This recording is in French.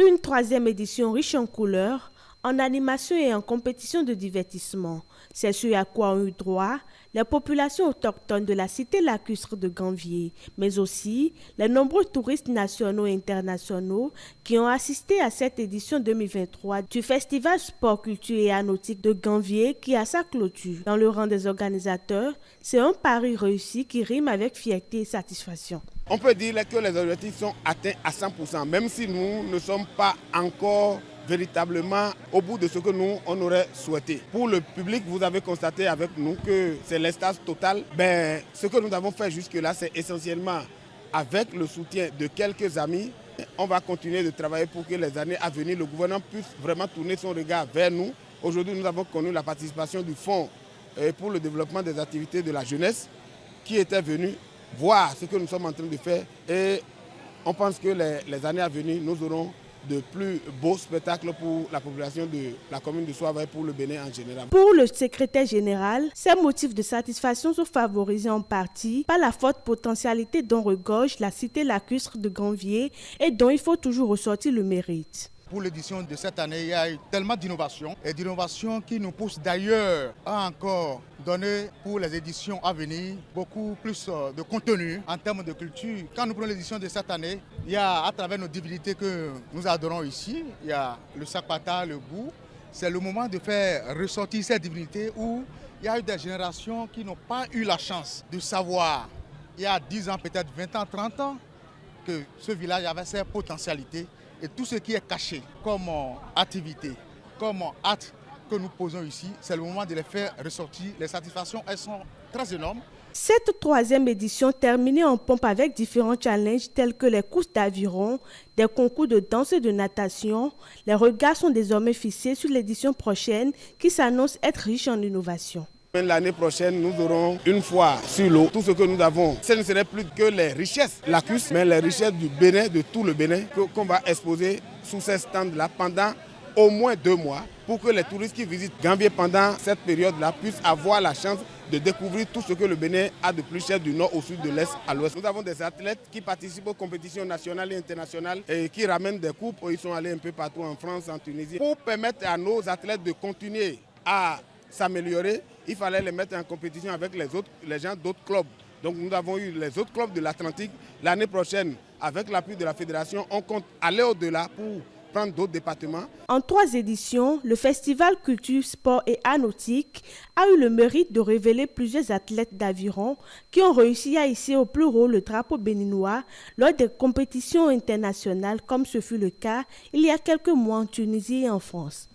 Une troisième édition riche en couleurs, en animation et en compétition de divertissement. C'est ce à quoi ont eu droit les populations autochtones de la cité lacustre de Ganvié, mais aussi les nombreux touristes nationaux et internationaux qui ont assisté à cette édition 2023 du Festival Sport, Culture et Art Nautique de Ganvié qui a sa clôture. Dans le rang des organisateurs, c'est un pari réussi qui rime avec fierté et satisfaction. On peut dire que les objectifs sont atteints à 100%, même si nous ne sommes pas encore véritablement au bout de ce que nous, on aurait souhaité. Pour le public, vous avez constaté avec nous que c'est l'extase totale. Ce que nous avons fait jusque-là, c'est essentiellement avec le soutien de quelques amis. On va continuer de travailler pour que les années à venir, le gouvernement puisse vraiment tourner son regard vers nous. Aujourd'hui, nous avons connu la participation du Fonds pour le développement des activités de la jeunesse qui était venu voir ce que nous sommes en train de faire. Et on pense que les années à venir, nous aurons de plus beaux spectacles pour la population de la commune de Soava et pour le Bénin en général. Pour le secrétaire général, ces motifs de satisfaction sont favorisés en partie par la forte potentialité dont regorge la cité lacustre de Ganvié et dont il faut toujours ressortir le mérite. Pour l'édition de cette année, il y a eu tellement d'innovations et d'innovations qui nous poussent d'ailleurs à encore donner pour les éditions à venir beaucoup plus de contenu en termes de culture. Quand nous prenons l'édition de cette année, il y a à travers nos divinités que nous adorons ici, il y a le Sakpata, le Bou. C'est le moment de faire ressortir ces divinités où il y a eu des générations qui n'ont pas eu la chance de savoir, il y a 10 ans, peut-être 20 ans, 30 ans, que ce village avait ses potentialités. Et tout ce qui est caché comme activité, comme acte que nous posons ici, c'est le moment de les faire ressortir. Les satisfactions, elles sont très énormes. Cette troisième édition terminée en pompe avec différents challenges tels que les courses d'aviron, des concours de danse et de natation. Les regards sont désormais fixés sur l'édition prochaine qui s'annonce être riche en innovation. L'année prochaine, nous aurons une fois sur l'eau. Tout ce que nous avons, ce ne serait plus que les richesses lacustres, mais les richesses du Bénin, de tout le Bénin, qu'on va exposer sous ces stands-là pendant au moins 2 mois pour que les touristes qui visitent Ganvié pendant cette période-là puissent avoir la chance de découvrir tout ce que le Bénin a de plus cher du nord au sud, de l'est à l'ouest. Nous avons des athlètes qui participent aux compétitions nationales et internationales et qui ramènent des coupes. Ils sont allés un peu partout en France, en Tunisie, pour permettre à nos athlètes de continuer à s'améliorer. Il fallait les mettre en compétition avec les gens d'autres clubs. Donc nous avons eu les autres clubs de l'Atlantique. L'année prochaine, avec l'appui de la fédération, on compte aller au-delà pour prendre d'autres départements. En 3 éditions, le Festival Culture, Sport et Art Nautique a eu le mérite de révéler plusieurs athlètes d'aviron qui ont réussi à hisser au plus haut le drapeau béninois lors des compétitions internationales comme ce fut le cas il y a quelques mois en Tunisie et en France.